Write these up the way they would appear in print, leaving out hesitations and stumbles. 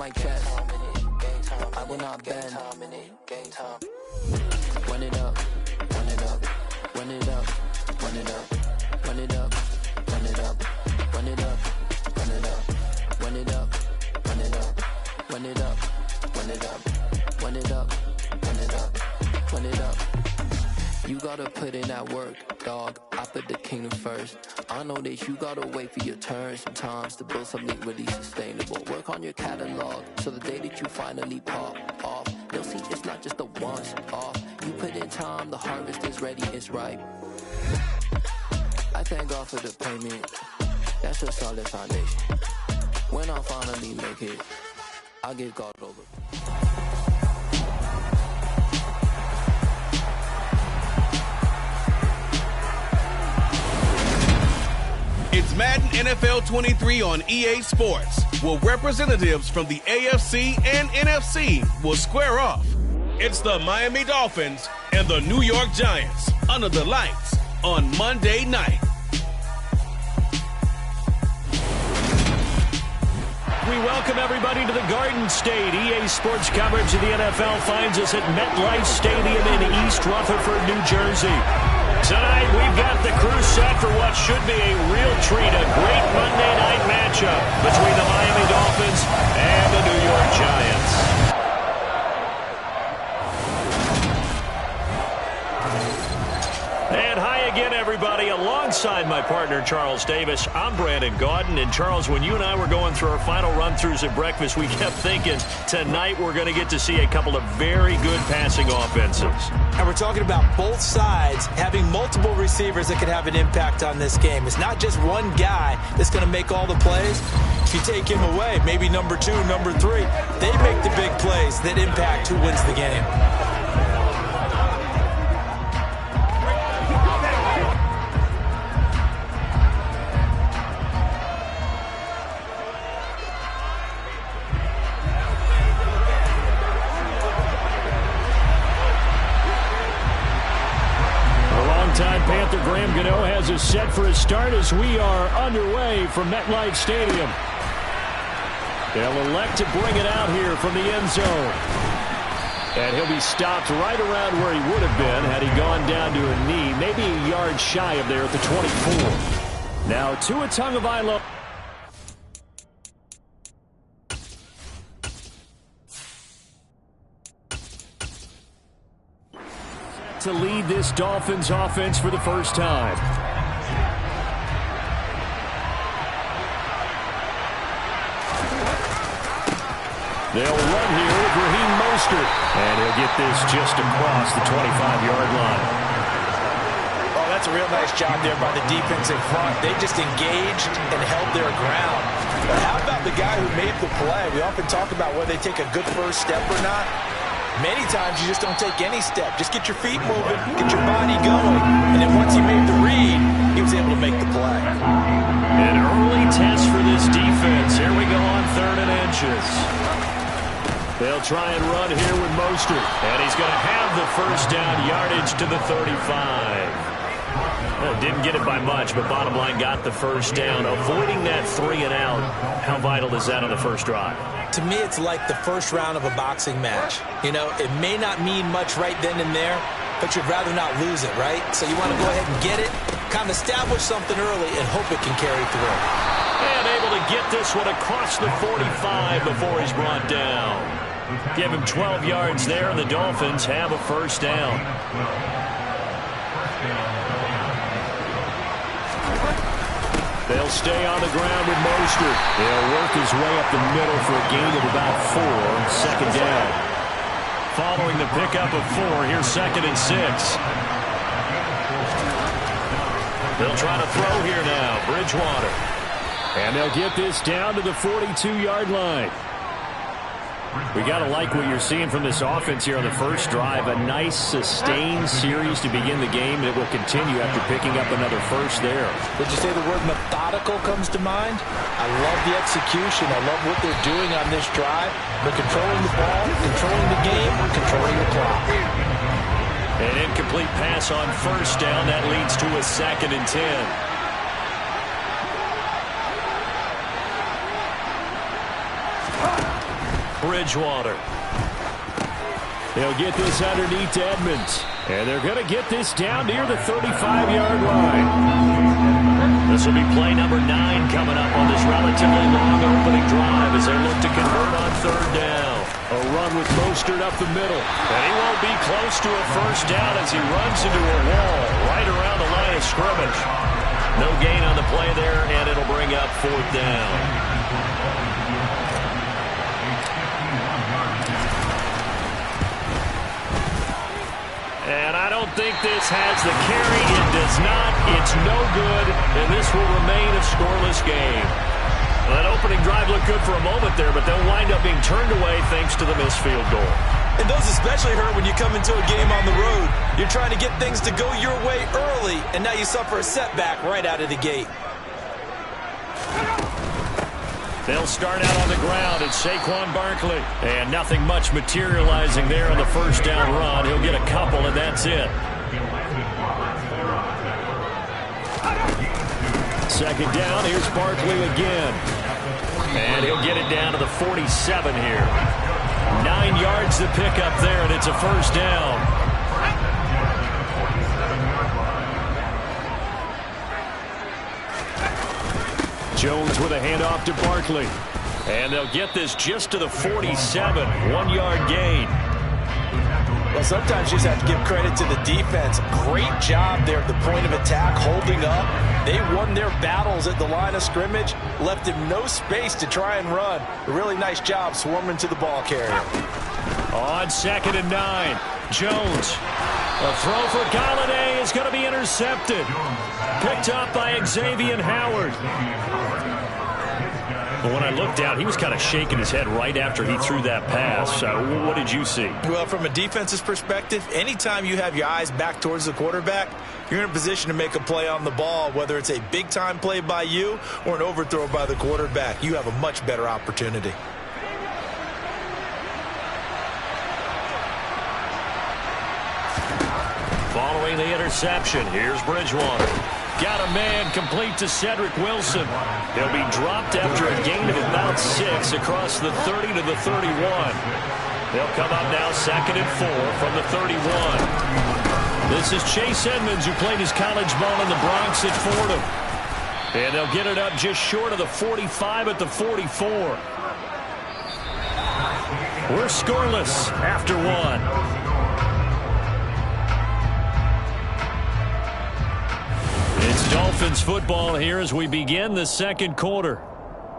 my chest. I will not bend. Run it up, run it up, run it up, run it up, run it up, run it up, run it up, run it up, run it up, run it up, run it up, run it up, run it up, run it up, run it up. You gotta put in that work, dog. I put the kingdom first. I know that you gotta wait for your turn sometimes to build something really sustainable. Work on your catalog, so the day that you finally pop off, they'll see it's not just a once off. You put in time, the harvest is ready, it's ripe. I thank God for the payment. That's a solid foundation. When I finally make it, I'll give God over. It's Madden NFL 23 on EA Sports, where representatives from the AFC and NFC will square off. It's the Miami Dolphins and the New York Giants under the lights on Monday night. We welcome everybody to the Garden State. EA Sports coverage of the NFL finds us at MetLife Stadium in East Rutherford, New Jersey. Tonight, we've got the crew set for what should be a real treat, a great Monday night matchup between the Miami Dolphins and the New York Giants. And hi again, everybody. Alongside my partner, Charles Davis, I'm Brandon Gaudin. And Charles, when you and I were going through our final run-throughs at breakfast, we kept thinking tonight we're going to get to see a couple of very good passing offenses. And we're talking about both sides having multiple receivers that could have an impact on this game. It's not just one guy that's going to make all the plays. If you take him away, maybe number 2, number 3, they make the big plays that impact who wins the game. Panther Graham Gano has us set for a start as we are underway from MetLife Stadium. They'll elect to bring it out here from the end zone. And he'll be stopped right around where he would have been had he gone down to a knee, maybe a yard shy of there at the 24. Now Tua Tagovailoa. To lead this Dolphins offense for the first time. They'll run here with Raheem Mostert. And he'll get this just across the 25-yard line. Oh, that's a real nice job there by the defense in front. They just engaged and held their ground. But how about the guy who made the play? We often talk about whether they take a good first step or not. Many times you just don't take any step. Just get your feet moving, get your body going. And then once he made the read, he was able to make the play. An early test for this defense. Here we go on 3rd and inches. They'll try and run here with Mostert. And he's going to have the first down, yardage to the 35. Didn't get it by much, but bottom line got the first down. Avoiding that 3 and out. How vital is that on the first drive? To me, it's like the first round of a boxing match. You know, it may not mean much right then and there, but you'd rather not lose it, right? So you want to go ahead and get it, kind of establish something early, and hope it can carry through. And able to get this one across the 45 before he's brought down. Give him 12 yards there, and the Dolphins have a first down. They'll stay on the ground with Mostert. He'll work his way up the middle for a gain of about 4, second down. Following the pickup of 4, here's 2nd and 6. They'll try to throw here now, Bridgewater. And they'll get this down to the 42-yard line. We got to like what you're seeing from this offense here on the first drive. A nice, sustained series to begin the game, and it will continue after picking up another first there. Did you say the word methodical comes to mind? I love the execution. I love what they're doing on this drive. They're controlling the ball, controlling the game, controlling the clock. An incomplete pass on first down. That leads to a 2nd and 10. Bridgewater. They'll get this underneath to Edmonds. And they're going to get this down near the 35-yard line. This will be play number 9 coming up on this relatively long opening drive as they look to convert on 3rd down. A run with Mostert up the middle. And he won't be close to a first down as he runs into a wall right around the line of scrimmage. No gain on the play there, and it'll bring up 4th down. And I don't think this has the carry. It does not. It's no good, and this will remain a scoreless game. Well, that opening drive looked good for a moment there, but they'll wind up being turned away thanks to the missed field goal. And those especially hurt when you come into a game on the road. You're trying to get things to go your way early, and now you suffer a setback right out of the gate. They'll start out on the ground. It's Saquon Barkley. And nothing much materializing there on the first down run. He'll get a couple, and that's it. Second down. Here's Barkley again. And he'll get it down to the 47 here. 9 yards to pick up there, and it's a first down. Jones with a handoff to Barkley. And they'll get this just to the 47. 1-yard gain. Well, sometimes you just have to give credit to the defense. Great job there at the point of attack, holding up. They won their battles at the line of scrimmage, left him no space to try and run. A really nice job swarming to the ball carrier. On 2nd and 9, Jones. A throw for Galladay is going to be intercepted. Picked up by Xavier Howard. But when I looked down, he was kind of shaking his head right after he threw that pass. What did you see? Well, from a defense's perspective, anytime you have your eyes back towards the quarterback, you're in a position to make a play on the ball, whether it's a big-time play by you or an overthrow by the quarterback. You have a much better opportunity. Following the interception, here's Bridgewater. Got a man complete to Cedric Wilson. He'll be dropped after a gain of about 6 across the 30 to the 31. They'll come up now 2nd and 4 from the 31. This is Chase Edmonds, who played his college ball in the Bronx at Fordham. And they'll get it up just short of the 45 at the 44. We're scoreless after 1. It's Dolphins football here as we begin the second quarter,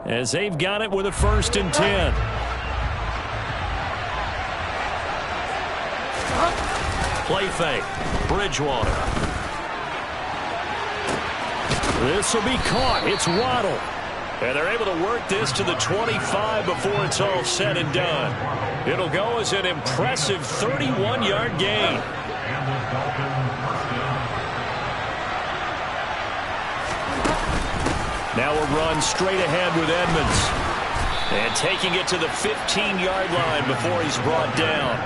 as they've got it with a 1st and 10. Play fake. Bridgewater. This will be caught. It's Waddle. And they're able to work this to the 25 before it's all said and done. It'll go as an impressive 31-yard gain. Now a run straight ahead with Edmonds. And taking it to the 15-yard line before he's brought down.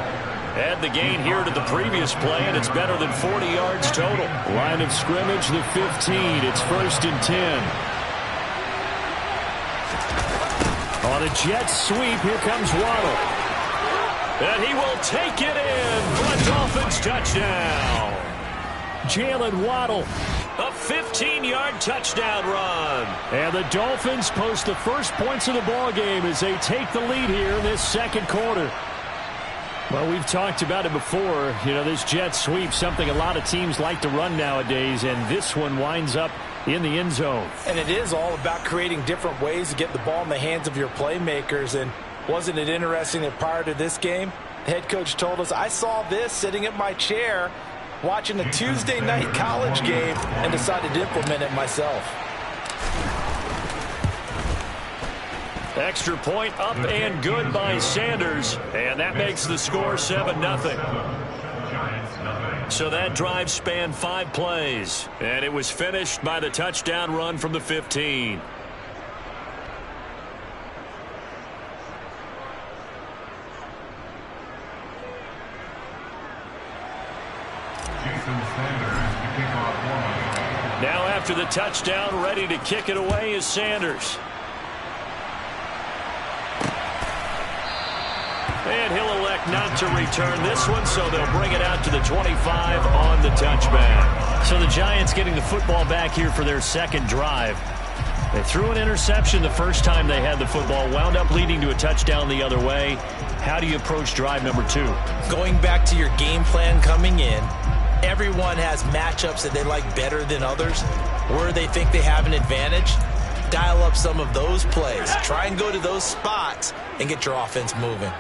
Add the gain here to the previous play, and it's better than 40 yards total. Line of scrimmage, the 15. It's 1st and 10. On a jet sweep, here comes Waddle. And he will take it in for a Dolphins touchdown. Jalen Waddle. A 15-yard touchdown run. And the Dolphins post the first points of the ball game as they take the lead here in this second quarter. Well, we've talked about it before. You know, this jet sweep, something a lot of teams like to run nowadays, and this one winds up in the end zone. And it is all about creating different ways to get the ball in the hands of your playmakers. And wasn't it interesting that prior to this game, the head coach told us, I saw this sitting at my chair watching a Tuesday night college game and decided to implement it myself. Extra point up and good by Sanders, and that makes the score 7-0. So that drive spanned 5 plays, and it was finished by the touchdown run from the 15. Now after the touchdown, ready to kick it away is Sanders. And he'll elect not to return this one, so they'll bring it out to the 25 on the touchback. So the Giants getting the football back here for their second drive. They threw an interception the first time they had the football, wound up leading to a touchdown the other way. How do you approach drive number 2? Going back to your game plan coming in, everyone has matchups that they like better than others, where they think they have an advantage. Dial up some of those plays. Try and go to those spots and get your offense moving.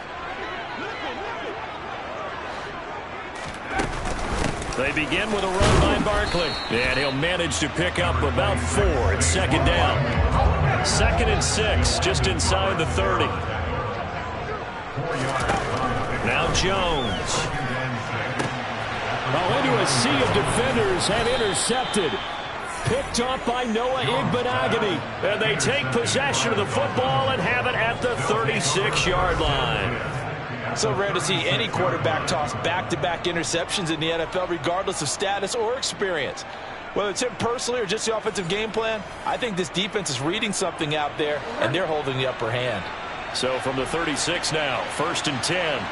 They begin with a run by Barkley. And he'll manage to pick up about 4 at second down. 2nd and 6, just inside the 30. Now Jones. Into a sea of defenders and intercepted. Picked off by Noah Igbenogany. And they take possession of the football and have it at the 36-yard line. So rare to see any quarterback toss back-to-back interceptions in the NFL, regardless of status or experience. Whether it's him personally or just the offensive game plan, I think this defense is reading something out there, and they're holding the upper hand. So from the 36 now, 1st and 10.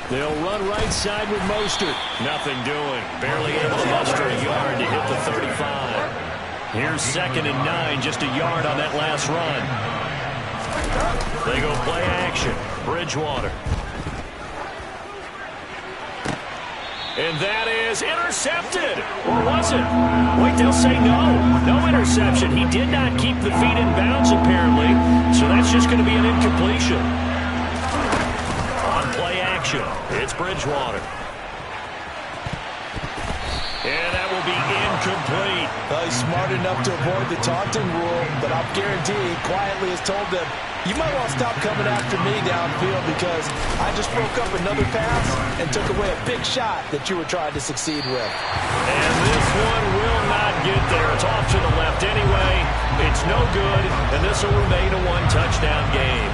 They'll run right side with Mostert. Nothing doing. Barely able to muster a yard to hit the 35. Here's 2nd and 9, just a yard on that last run. They go play action. Bridgewater. And that is intercepted. Or was it? Wait, they'll say no. No interception. He did not keep the feet in bounds, apparently. So that's just going to be an incompletion. On play action, it's Bridgewater. And that will be incomplete. Well, he's smart enough to avoid the taunting rule, but I'll guarantee he quietly has told them, you might want to stop coming after me downfield because I just broke up another pass and took away a big shot that you were trying to succeed with. And this one will not get there. It's off to the left anyway. It's no good, and this will remain a one-touchdown game.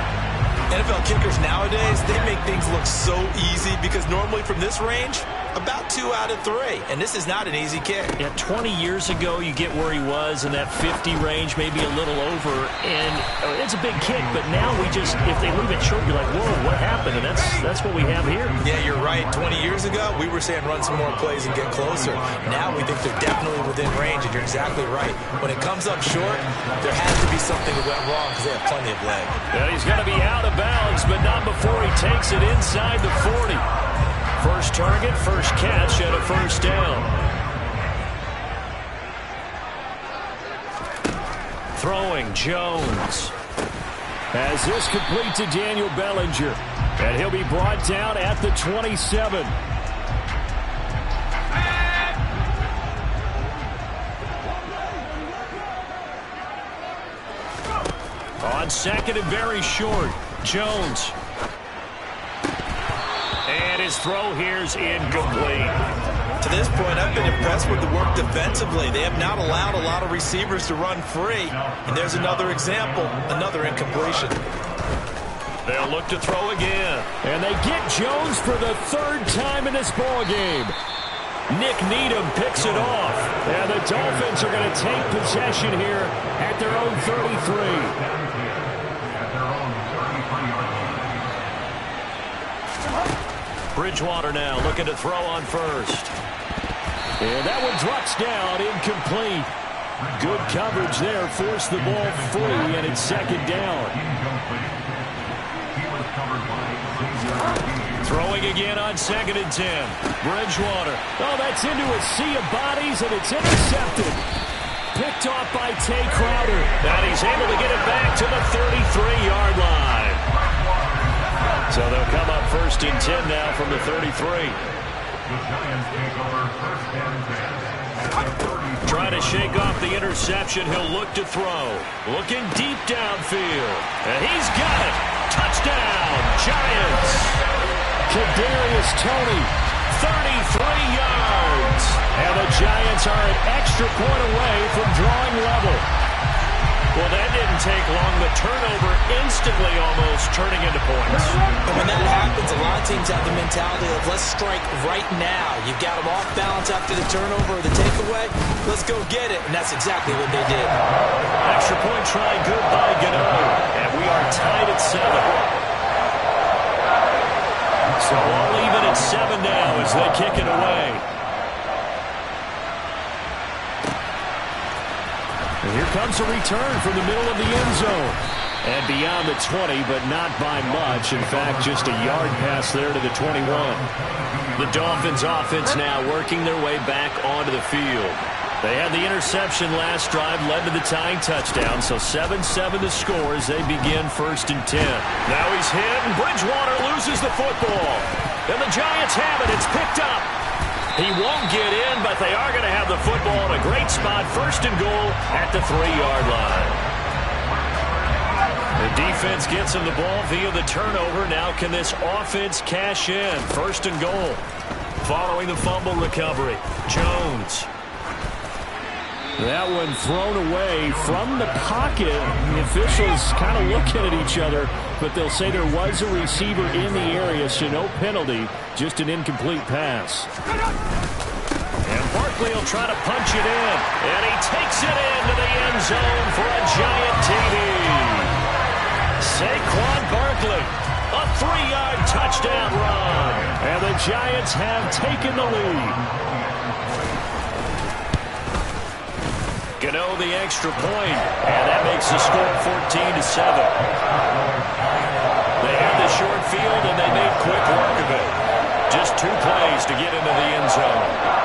NFL kickers nowadays, they make things look so easy because normally from this range, about 2 out of 3. And this is not an easy kick. Yeah, 20 years ago, you get where he was in that 50 range, maybe a little over. And it's a big kick, but now we just, if they leave it short, you're like, whoa, what happened? And that's what we have here. Yeah, you're right. 20 years ago, we were saying run some more plays and get closer. Now we think they're definitely within range, and you're exactly right. When it comes up short, there has to be something that went wrong because they have plenty of leg. Yeah, he's going to be out of bounds, but not before he takes it inside the 40. First target, first catch, and a first down. Throwing, Jones. As this complete to Daniel Bellinger. And he'll be brought down at the 27. On 2nd and very short, Jones. And his throw here's incomplete. To this point, I've been impressed with the work defensively. They have not allowed a lot of receivers to run free. And there's another example, another incompletion. They'll look to throw again. And they get Jones for the 3rd time in this ballgame. Nick Needham picks it off. And the Dolphins are going to take possession here at their own 33. Bridgewater now looking to throw on first. And that one drops down, incomplete. Good coverage there, forced the ball free, and it's 2nd down. Throwing again on 2nd and 10. Bridgewater. Oh, that's into a sea of bodies, and it's intercepted. Picked off by Tay Crowder. And he's able to get it back to the 33-yard line. So they'll come up 1st and 10 now from the 33. Trying to shake off the interception. He'll look to throw. Looking deep downfield. And he's got it. Touchdown, Giants. Kadarius Toney, 33 yards. And the Giants are an extra point away from drawing level. Well, that didn't take long. The turnover instantly almost turning into points. And when that happens, a lot of teams have the mentality of let's strike right now. You've got them off balance after the turnover or the takeaway. Let's go get it. And that's exactly what they did. Extra point try good by Gano. And we are tied at 7. So all even at 7 now as they kick it away. And here comes a return from the middle of the end zone. And beyond the 20, but not by much. In fact, just a yard pass there to the 21. The Dolphins offense now working their way back onto the field. They had the interception last drive, led to the tying touchdown, so 7-7 the score as they begin 1st and 10. Now he's hit, and Bridgewater loses the football. And the Giants have it. It's picked up. He won't get in, but they are going to have the football in a great spot, 1st and goal at the 3-yard line. The defense gets him the ball via the turnover. Now can this offense cash in? 1st and goal. Following the fumble recovery, Jones. That one thrown away from the pocket. The officials kind of looking at each other, but they'll say there was a receiver in the area, so no penalty, just an incomplete pass. And Barkley will try to punch it in, and he takes it into the end zone for a giant TD. Saquon Barkley, a 3-yard touchdown run, and the Giants have taken the lead. Gano the extra point, and that makes the score 14-7. They had the short field, and they made quick work of it. Just 2 plays to get into the end zone.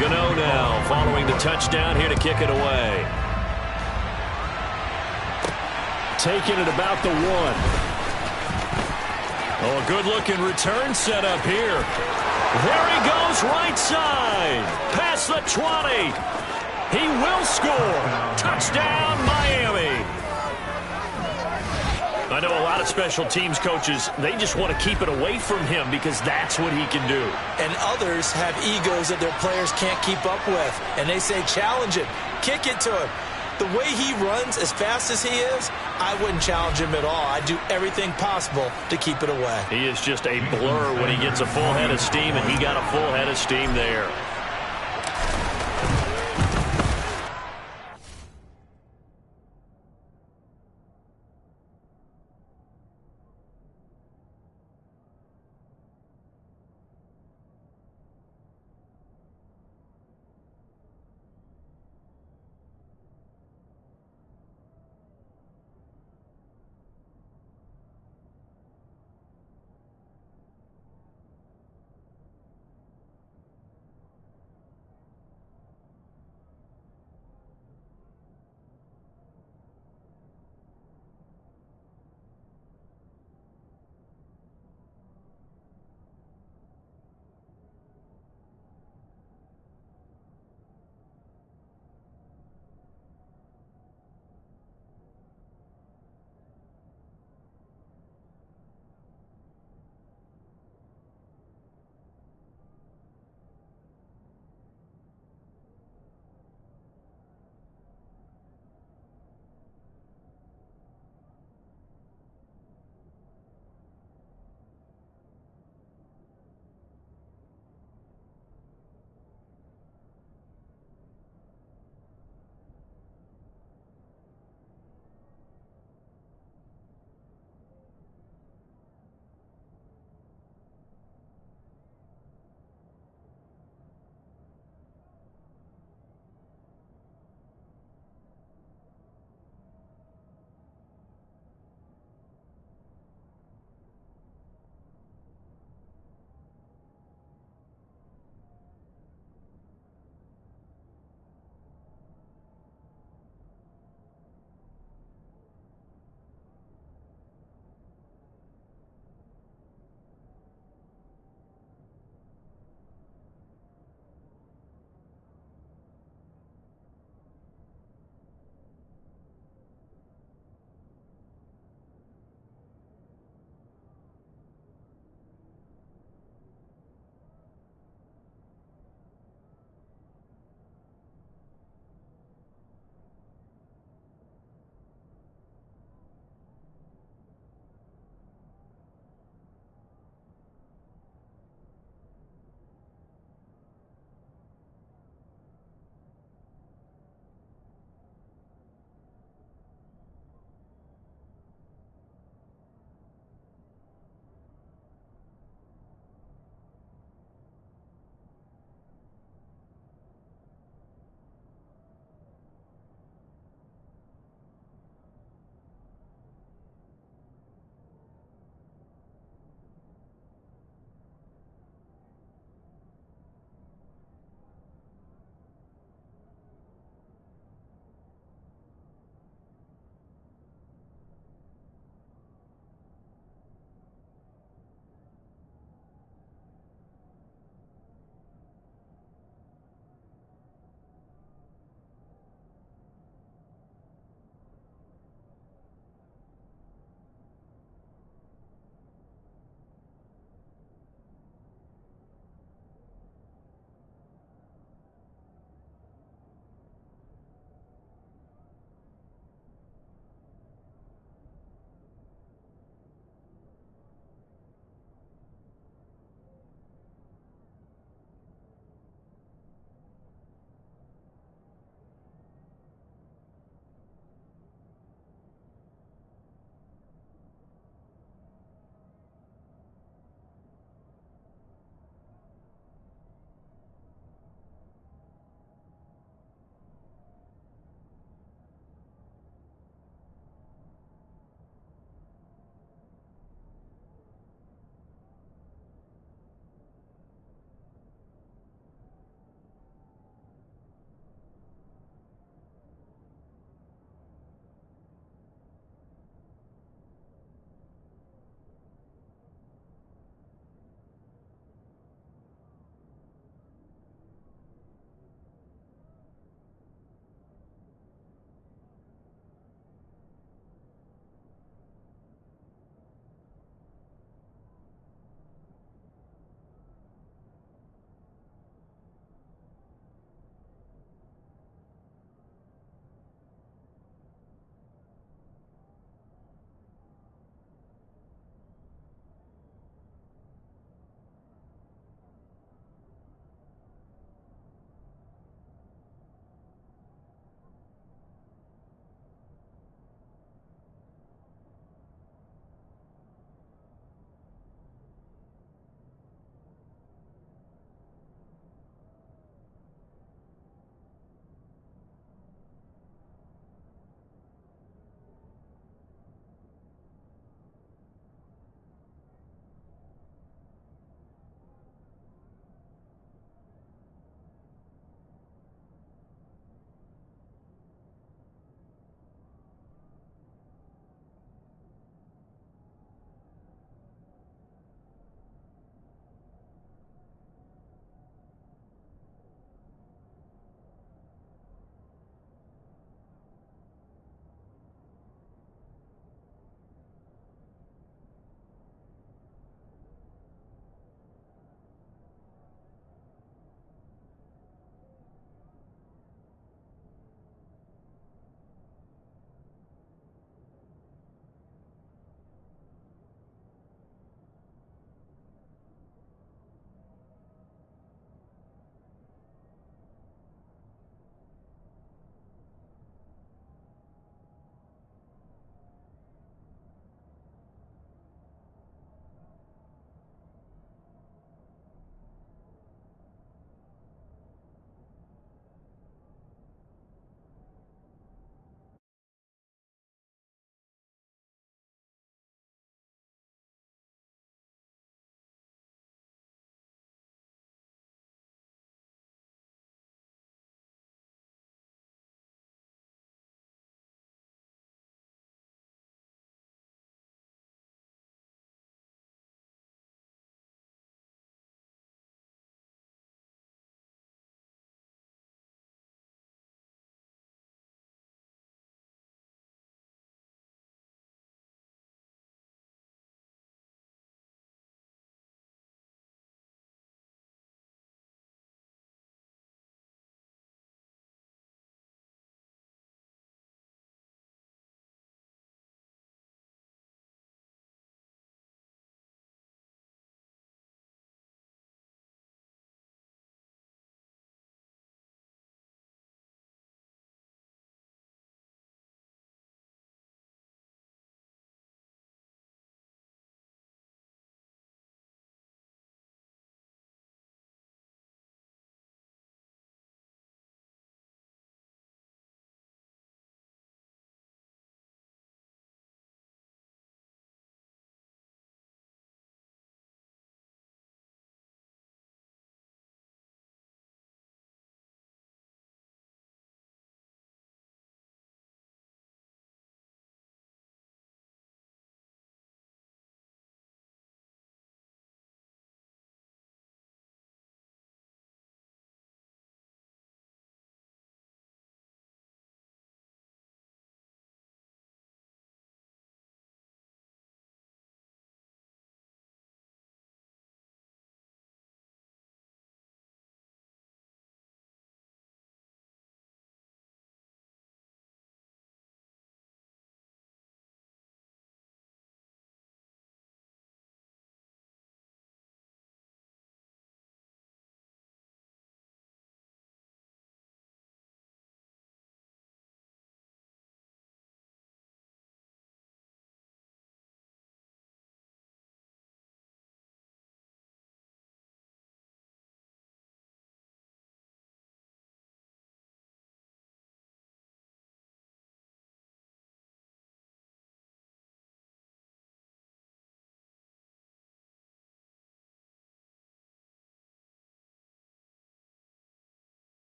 Gano now following the touchdown here to kick it away. Taking it about the 1. Oh, a good-looking return set up here. There he goes right side. Past the 20. He will score. Touchdown, Miami. I know a lot of special teams coaches, they just want to keep it away from him because that's what he can do. And others have egos that their players can't keep up with. And they say, challenge it, kick it to him. The way he runs as fast as he is, I wouldn't challenge him at all. I'd do everything possible to keep it away. He is just a blur when he gets a full head of steam, and he got a full head of steam there.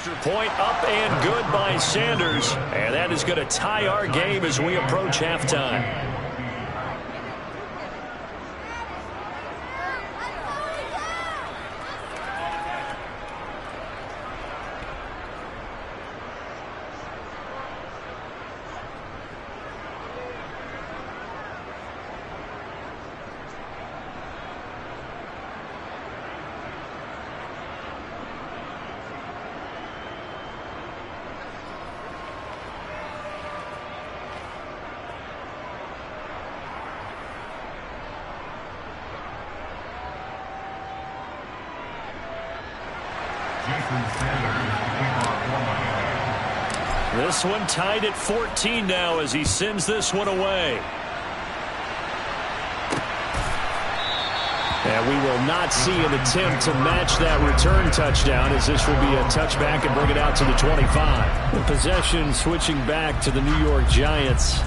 Extra point up and good by Sanders. And that is going to tie our game as we approach halftime. This one tied at 14 now as he sends this one away. And we will not see an attempt to match that return touchdown, as this will be a touchback and bring it out to the 25. The possession switching back to the New York Giants.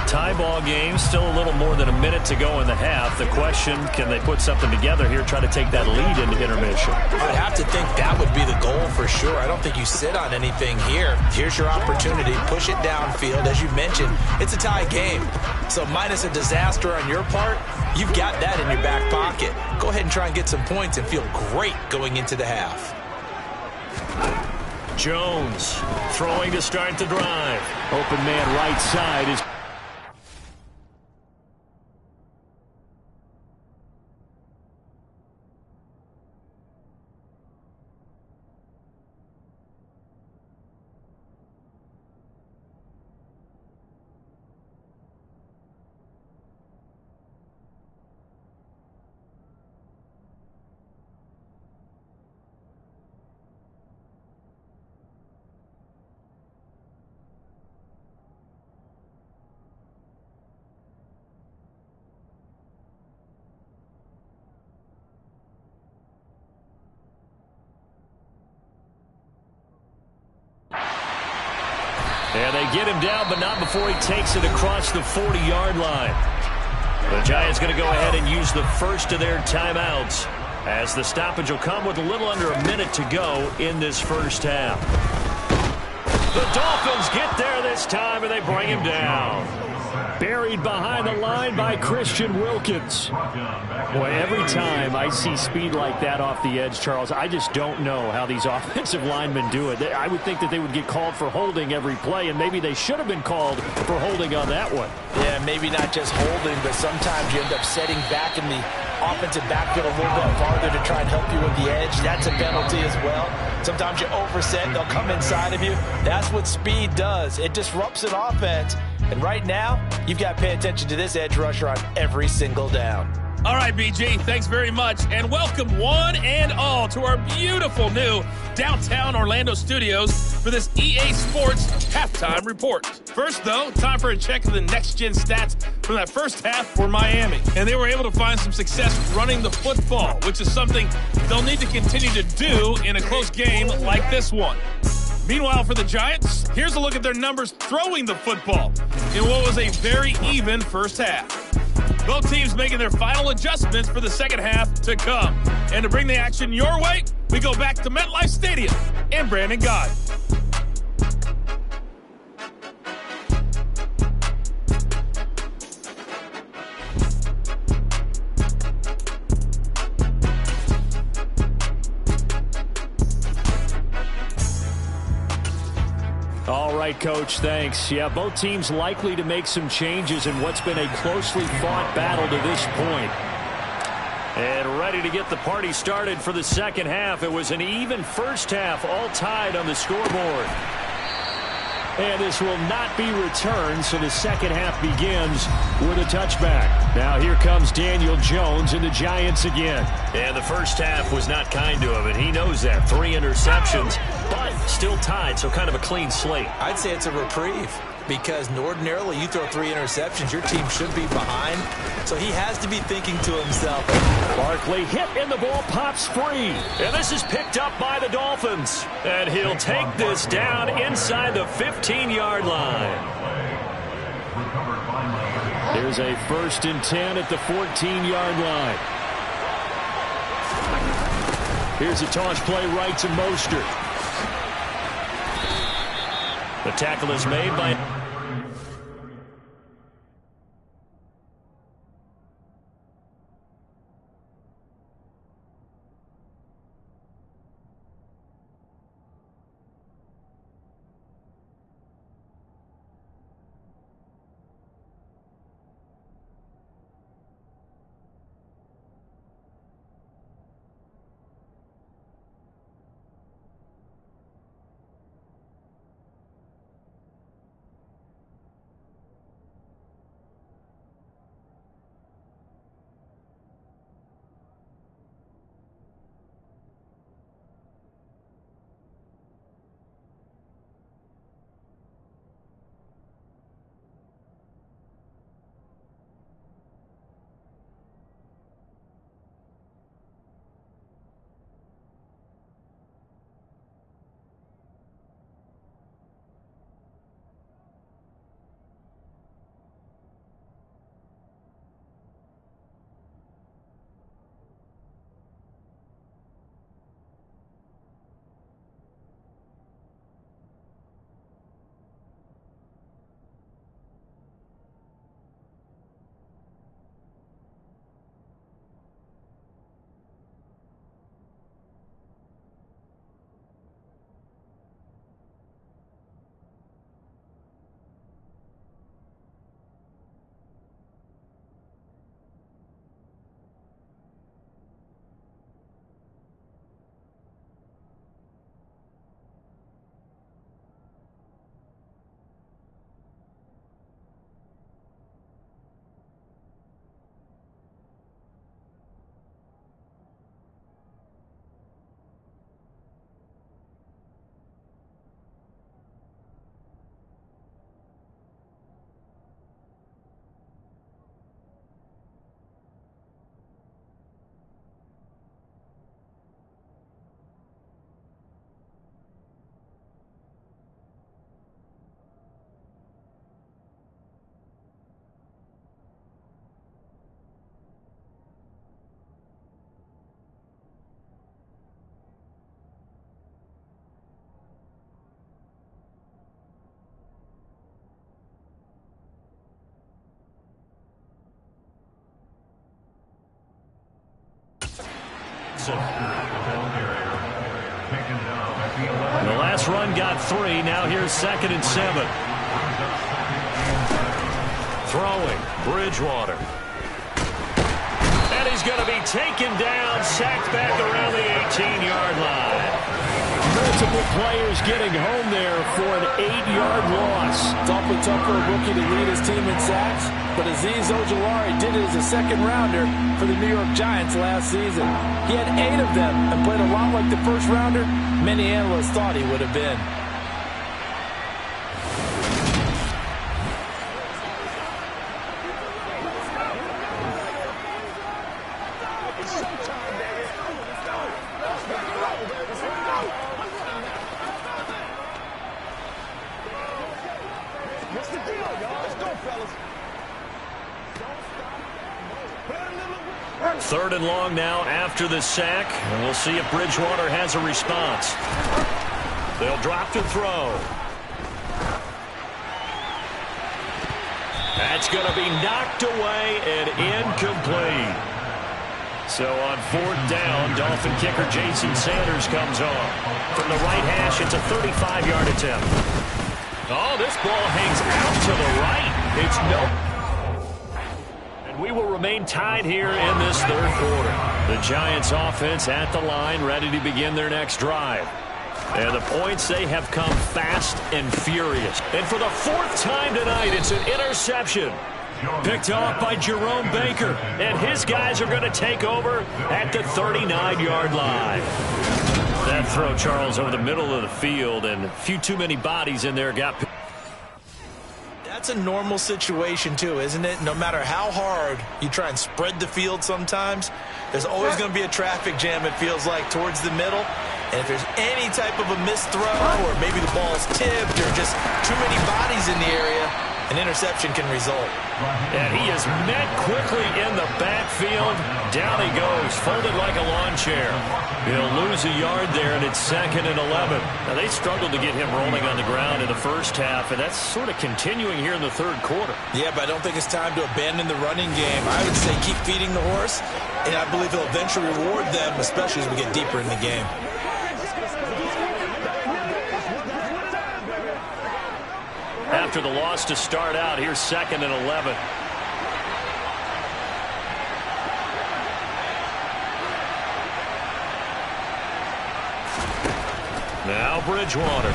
Tie ball game, still a little more than a minute to go in the half. The question, can they put something together here, try to take that lead into intermission? I'd have to think that would be the goal for sure. I don't think you sit on anything here. Here's your opportunity. Push it downfield. As you mentioned, it's a tie game. So minus a disaster on your part, you've got that in your back pocket. Go ahead and try and get some points and feel great going into the half. Jones throwing to start the drive. Open man right side is... And they get him down, but not before he takes it across the 40-yard line. The Giants going to go ahead and use the first of their timeouts, as the stoppage will come with a little under a minute to go in this first half. The Dolphins get there this time, and they bring him down. Buried behind the line by Christian Wilkins. Boy, every time I see speed like that off the edge, Charles, I just don't know how these offensive linemen do it. I would think that they would get called for holding every play, and maybe they should have been called for holding on that one. Yeah, maybe not just holding, but sometimes you end up setting back in the offensive backfield a little bit farther to try and help you with the edge. That's a penalty as well. Sometimes you overset, they'll come inside of you. That's what speed does. It disrupts an offense. And right now, you've got to pay attention to this edge rusher on every single down. All right, BG, thanks very much. And welcome one and all to our beautiful new downtown Orlando studios for this EA Sports Halftime Report. First, though, time for a check of the next-gen stats from that first half for Miami. And they were able to find some success running the football, which is something they'll need to continue to do in a close game like this one. Meanwhile, for the Giants, here's a look at their numbers throwing the football in what was a very even first half. Both teams making their final adjustments for the second half to come. And to bring the action your way, we go back to MetLife Stadium and Brandon Gott. All right, Coach, thanks. Yeah, both teams likely to make some changes in what's been a closely fought battle to this point. And ready to get the party started for the second half. It was an even first half, all tied on the scoreboard. And this will not be returned, so the second half begins with a touchback. Now here comes Daniel Jones and the Giants again. And the first half was not kind to him, and he knows that. 3 interceptions, but still tied, so kind of a clean slate. I'd say it's a reprieve, because ordinarily you throw 3 interceptions, your team should be behind. So he has to be thinking to himself. Barkley hit and the ball pops free. And this is picked up by the Dolphins. And he'll take this down inside the 15-yard line. Here's a 1st and 10 at the 14-yard line. Here's a toss play right to Mostert. The tackle is made by... The last run got 3. Now here's 2nd and 7. Throwing, Bridgewater. And he's going to be taken down, sacked back around the 18-yard line. Multiple players getting home there for an 8-yard loss. It's awfully tough for a rookie to lead his team in sacks, but Azeez Ojulari did it as a second-rounder for the New York Giants last season. He had 8 of them and played a lot like the first-rounder many analysts thought he would have been. Third and long now after the sack, and we'll see if Bridgewater has a response. They'll drop to throw. That's going to be knocked away and incomplete. So on 4th down, Dolphin kicker Jason Sanders comes on. From the right hash, it's a 35-yard attempt. Oh, this ball hangs out to the right. It's no... We will remain tied here in this 3rd quarter. The Giants offense at the line, ready to begin their next drive. And the points, they have come fast and furious. And for the 4th time tonight, it's an interception. Picked off by Jerome Baker. And his guys are going to take over at the 39-yard line. That throw, Charles, over the middle of the field, and a few too many bodies in there got... That's a normal situation, too, isn't it? No matter how hard you try and spread the field sometimes, there's always going to be a traffic jam, it feels like, towards the middle. And if there's any type of a missed throw or maybe the ball's tipped or just too many bodies in the area, an interception can result. And he is met quickly in the backfield. Down he goes, folded like a lawn chair. He'll lose a yard there, and it's 2nd and 11. Now, they struggled to get him rolling on the ground in the first half, and that's sort of continuing here in the third quarter. Yeah, but I don't think it's time to abandon the running game. I would say keep feeding the horse, and I believe he'll eventually reward them, especially as we get deeper in the game. After the loss to start out, here's 2nd and 11. Now Bridgewater.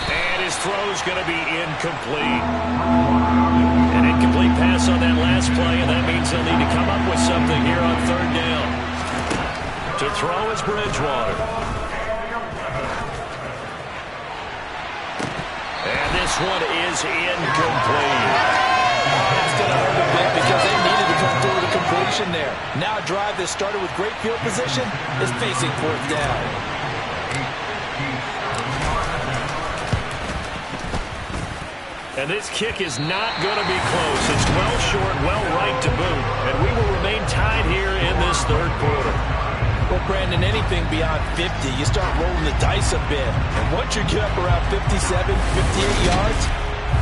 And his throw's going to be incomplete. An incomplete pass on that last play, and that means they'll need to come up with something here on 3rd down. To throw is Bridgewater. This one is incomplete. That's going to hurt a bit because they needed to come through with a completion there. Now a drive that started with great field position is facing 4th down. And this kick is not going to be close. It's well short, well right to boot. And we will remain tied here in this third quarter. Well, Brandon, anything beyond 50, you start rolling the dice a bit. And once you get up around 57, 58 yards,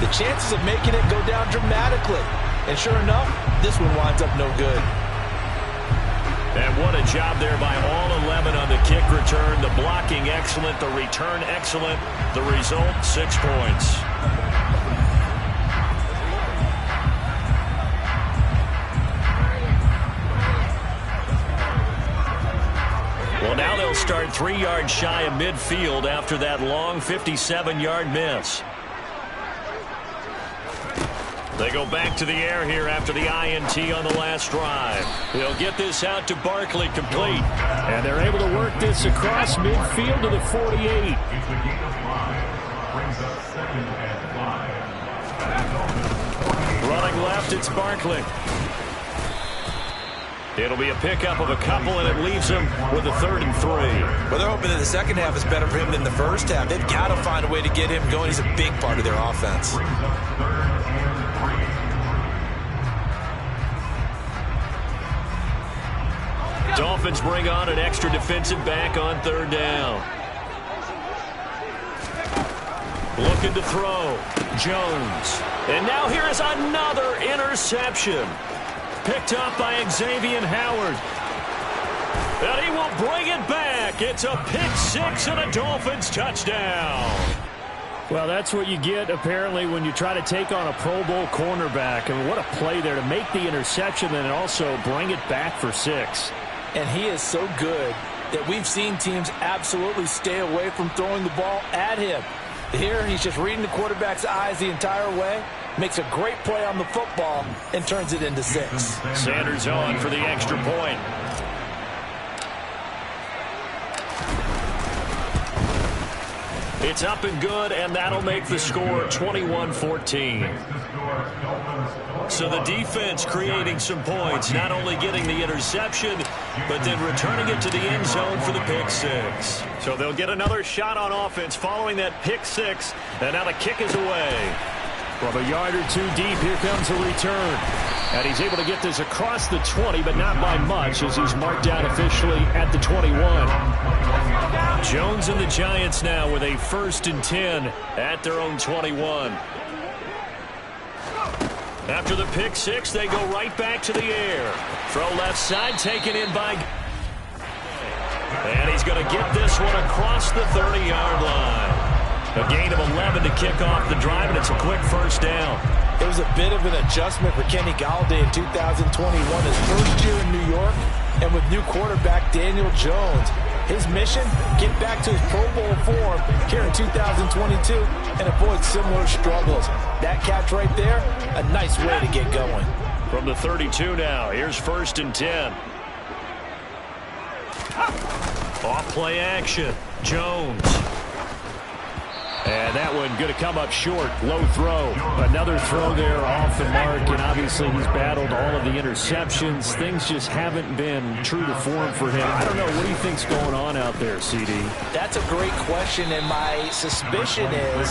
the chances of making it go down dramatically. And sure enough, this one winds up no good. And what a job there by all 11 on the kick return. The blocking excellent, the return excellent. The result, 6 points. Well, now they'll start 3 yards shy of midfield after that long 57-yard miss. They go back to the air here after the INT on the last drive. They'll get this out to Barkley, complete. And they're able to work this across midfield to the 48. Running left, it's Barkley. It'll be a pickup of a couple, and it leaves him with a 3rd and 3. Well, they're hoping that the second half is better for him than the first half. They've got to find a way to get him going. He's a big part of their offense. Dolphins bring on an extra defensive back on 3rd down. Looking to throw. Jones. And now here is another interception. Picked up by Xavier Howard. And he will bring it back. It's a pick 6 and a Dolphins touchdown. Well, that's what you get, apparently, when you try to take on a Pro Bowl cornerback. I mean, what a play there to make the interception and also bring it back for 6. And he is so good that we've seen teams absolutely stay away from throwing the ball at him. Here, he's just reading the quarterback's eyes the entire way, makes a great play on the football, and turns it into 6. Sanders on for the extra point. It's up and good, and that'll make the score 21-14. So the defense creating some points, not only getting the interception, but then returning it to the end zone for the pick 6. So they'll get another shot on offense following that pick 6, and now the kick is away. From a yard or two deep, here comes a return. And he's able to get this across the 20, but not by much, as he's marked down officially at the 21. Jones and the Giants now with a 1st and 10 at their own 21. After the pick 6, they go right back to the air. Throw left side, taken in by... And he's going to get this one across the 30-yard line. A gain of 11 to kick off the drive, and it's a quick 1st down. It was a bit of an adjustment for Kenny Golladay in 2021, his first year in New York, and with new quarterback Daniel Jones. His mission, get back to his Pro Bowl form here in 2022 and avoid similar struggles. That catch right there, a nice way to get going. From the 32 now, here's 1st and 10. Off play action, Jones. And that one going to come up short. Low throw. Another throw there off the mark. And obviously he's battled all of the interceptions. Things just haven't been true to form for him. I don't know. What do you think's going on out there, CD? That's a great question. And my suspicion is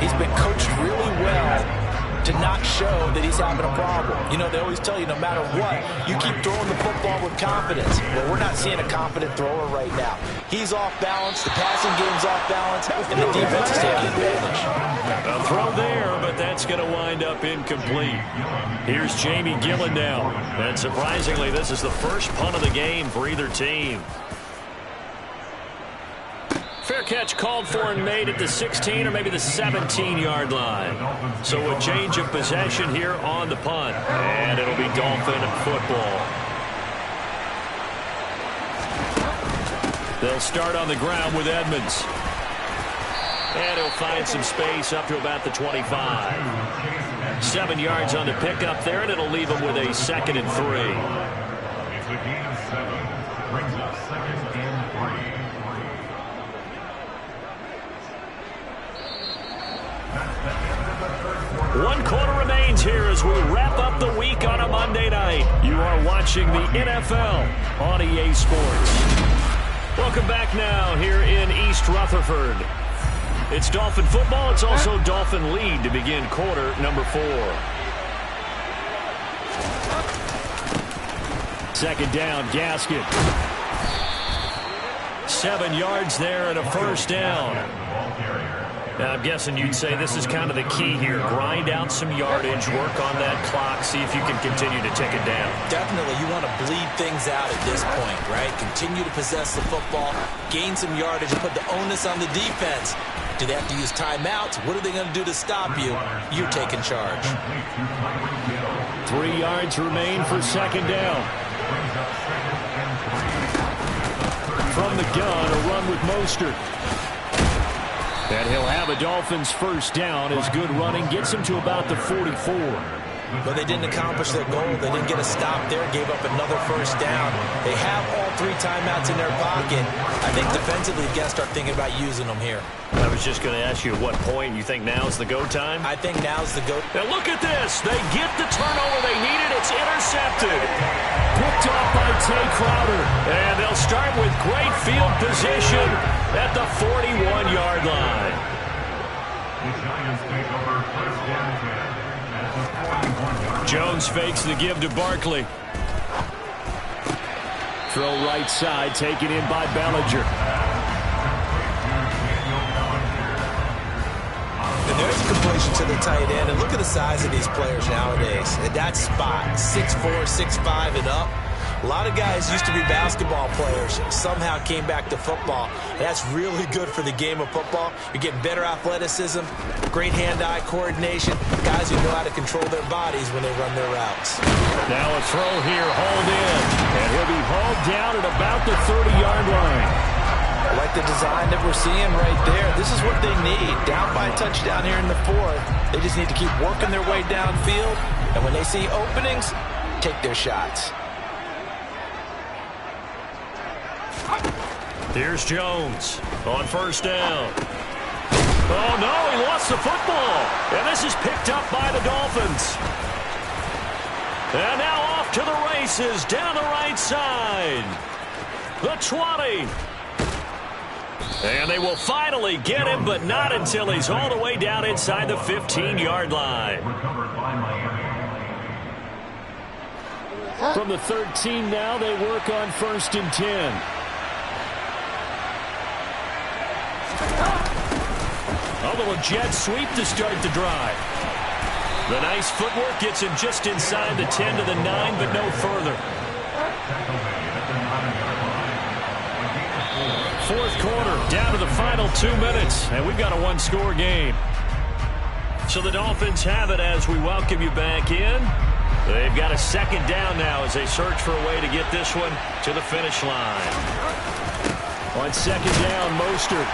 he's been coached really well to not show that he's having a problem. You know, they always tell you no matter what, you keep throwing the football with confidence. Well, we're not seeing a confident thrower right now. He's off balance, the passing game's off balance, and the defense is taking advantage. A throw there, but that's going to wind up incomplete. Here's Jamie Gillen now. And surprisingly, this is the first punt of the game for either team. Fair catch called for and made at the 16 or maybe the 17-yard line. So a change of possession here on the punt. And it'll be Dolphin football. They'll start on the ground with Edmonds. And he'll find some space up to about the 25. 7 yards on the pickup there, and it'll leave him with a 2nd and 3. It's a gain of 7. Brings up 2nd and 3. One quarter remains here as we wrap up the week on a Monday night. You are watching the NFL on EA Sports. Welcome back now here in East Rutherford. It's Dolphin football. It's also Dolphin lead to begin quarter number 4. 2nd down, Gaskin. 7 yards there and a 1st down. Now, I'm guessing you'd say this is kind of the key here. Grind out some yardage, work on that clock, see if you can continue to take it down. Definitely. You want to bleed things out at this point, right? Continue to possess the football, gain some yardage, and put the onus on the defense. Do they have to use timeouts? What are they going to do to stop you? You're taking charge. 3 yards remain for 2nd down. From the gun, a run with Mostert. And he'll have a Dolphins 1st down as good running gets him to about the 44. But they didn't accomplish their goal. They didn't get a stop there, gave up another 1st down. They have all 3 timeouts in their pocket. I think defensively, you got to start thinking about using them here. I was just going to ask you at what point you think now's the go time? I think now's the go. Now look at this. They get the turnover they needed. It's intercepted. Picked off by Tay Crowder. And they'll start with great field position at the 41-yard line. Jones fakes the give to Barkley. Throw right side, taken in by Bellinger. And there's a completion to the tight end. And look at the size of these players nowadays. At that spot, 6'4", 6'5", and up. A lot of guys used to be basketball players, somehow came back to football. That's really good for the game of football. You're getting better athleticism, great hand-eye coordination, guys who know how to control their bodies when they run their routes. Now a throw here, hauled in, and he'll be hauled down at about the 30-yard line. I like the design that we're seeing right there. This is what they need. Down by a touchdown here in the 4th. They just need to keep working their way downfield, and when they see openings, take their shots. Here's Jones on 1st down. Oh, no, he lost the football. And this is picked up by the Dolphins. And now off to the races down the right side. The 20. And they will finally get him, but not until he's all the way down inside the 15-yard line. From the 13 now, they work on 1st and 10. A little jet sweep to start the drive. The nice footwork gets him just inside the 10 to the 9, but no further. 4th quarter, down to the final 2 minutes, and we've got a 1-score game. So the Dolphins have it as we welcome you back in. They've got a 2nd down now as they search for a way to get this one to the finish line. On 2nd down, Mostert.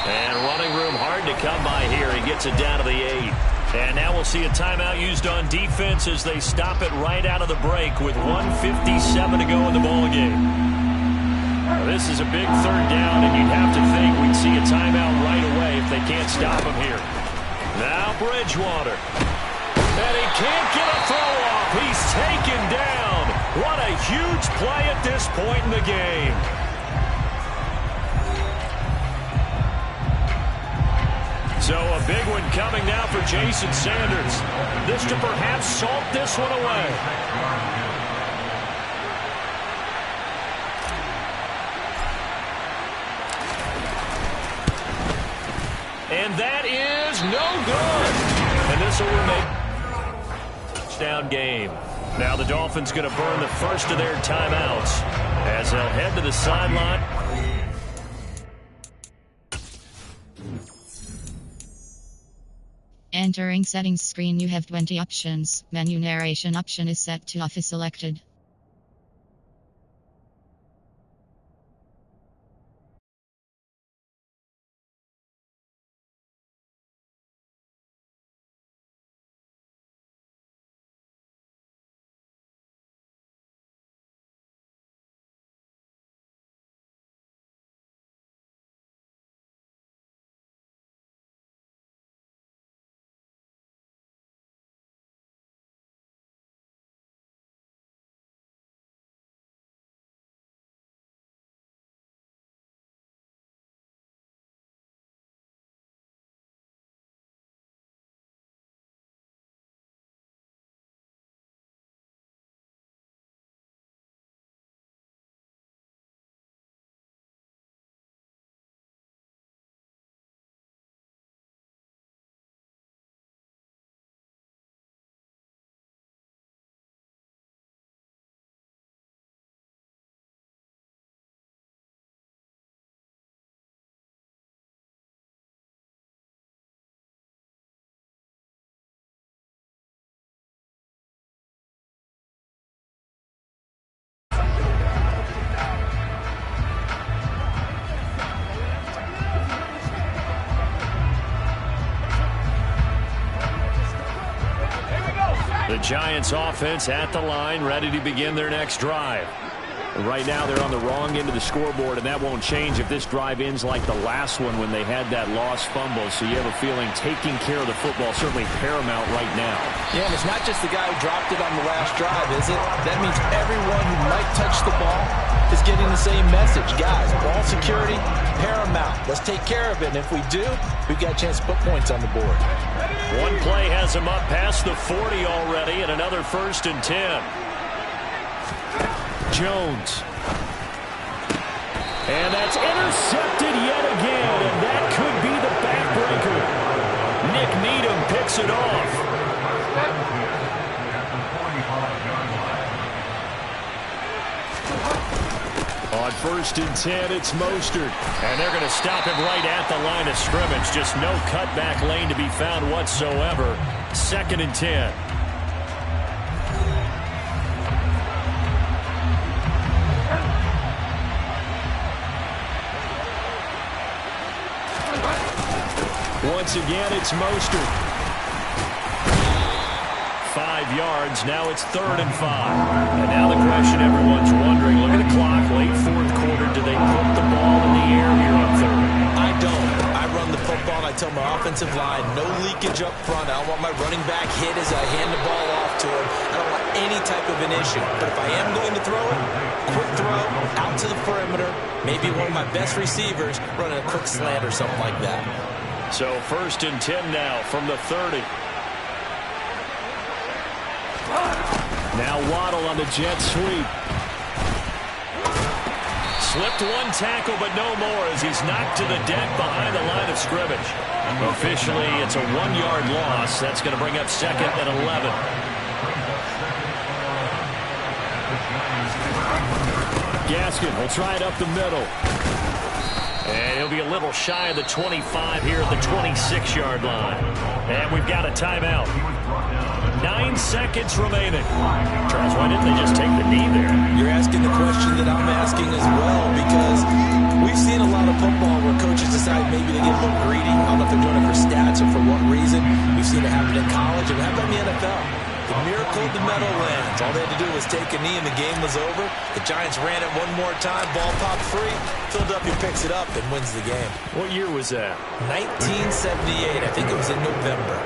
And running room hard to come by here. He gets it down to the 8. And now we'll see a timeout used on defense as they stop it right out of the break with 1:57 to go in the ballgame. This is a big 3rd down, and you'd have to think we'd see a timeout right away if they can't stop him here. Now Bridgewater. And he can't get a throw off. He's taken down. What a huge play at this point in the game. So a big one coming now for Jason Sanders. This to perhaps salt this one away. And that is no good. And this will remain touchdown game. Now the Dolphins going to burn the first of their timeouts as they'll head to the sideline. Entering settings screen, you have 20 options. Menu narration option is set to off is selected. The Giants offense at the line, ready to begin their next drive. Right now they're on the wrong end of the scoreboard, and that won't change if this drive ends like the last one when they had that lost fumble. So you have a feeling taking care of the football certainly paramount right now. Yeah, and it's not just the guy who dropped it on the last drive, is it? That means everyone who might touch the ball is getting the same message. Guys, ball security, paramount. Let's take care of it, and if we do, we've got a chance to put points on the board. One play has him up past the 40 already, and another 1st and 10. Jones. And that's intercepted yet again, and that could be the backbreaker. Nick Needham picks it off. On 1st and 10, it's Mostert. And they're going to stop him right at the line of scrimmage. Just no cutback lane to be found whatsoever. 2nd and 10. Once again, it's Mostert. 5 yards. Now it's 3rd and 5. And now the question everyone's wondering, look at the clock, late 4th quarter. Do they put the ball in the air here on 3rd? I don't. I run the football, and I tell my offensive line, no leakage up front. I don't want my running back hit as I hand the ball off to him. I don't want any type of an issue. But if I am going to throw it, quick throw, out to the perimeter, maybe one of my best receivers running a quick slant or something like that. So 1st and 10 now from the 30. Now Waddle on the jet sweep. Slipped one tackle, but no more as he's knocked to the deck behind the line of scrimmage. Officially, it's a 1-yard loss. That's going to bring up 2nd and 11. Gaskin will try it up the middle. And he'll be a little shy of the 25 here at the 26-yard line. And we've got a timeout. 9 seconds remaining. Charles, why didn't they just take the knee there? You're asking the question that I'm asking as well, because we've seen a lot of football where coaches decide maybe to get a little greedy. I don't know if they're doing it for stats or for what reason. We've seen it happen in college and happen in the NFL. The miracle of the Meadowlands. All they had to do was take a knee and the game was over. The Giants ran it one more time. Ball popped free. Philadelphia picks it up and wins the game. What year was that? 1978. I think it was in November.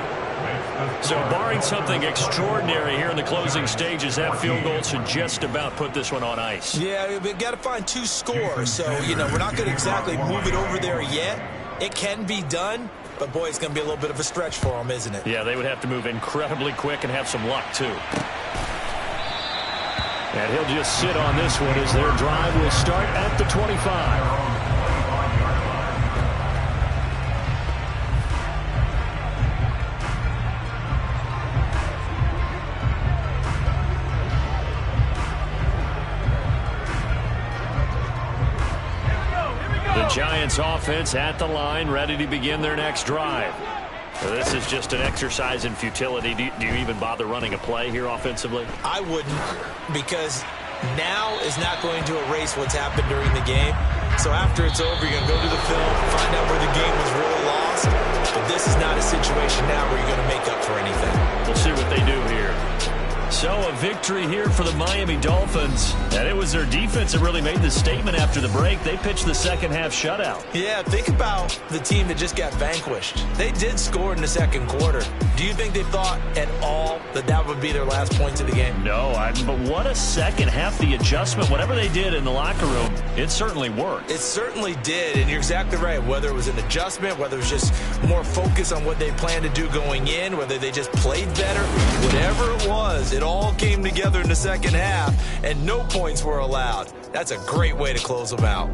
So barring something extraordinary here in the closing stages, that field goal should just about put this one on ice. Yeah, we've got to find 2 scores. So, we're not going to exactly move it over there yet. It can be done, but, boy, it's going to be a little bit of a stretch for them, isn't it? Yeah, they would have to move incredibly quick and have some luck, too. And he'll just sit on this one as their drive will start at the 25. The Giants offense at the line, ready to begin their next drive. So this is just an exercise in futility. Do you even bother running a play here offensively? I wouldn't, because now is not going to erase what's happened during the game. So after it's over, you're going to go to the film, find out where the game was really lost. But this is not a situation now where you're going to make up for anything. We'll see what they do here. So a victory here for the Miami Dolphins. And it was their defense that really made the statement after the break. They pitched the second half shutout. Yeah, think about the team that just got vanquished. They did score in the second quarter. Do you think they thought at all that that would be their last points of the game? No, but what a second half. The adjustment, whatever they did in the locker room, it certainly worked. It certainly did, and you're exactly right. Whether it was an adjustment, whether it was just more focus on what they planned to do going in, whether they just played better, whatever it was, it all came together in the second half, and no points were allowed. That's a great way to close them out.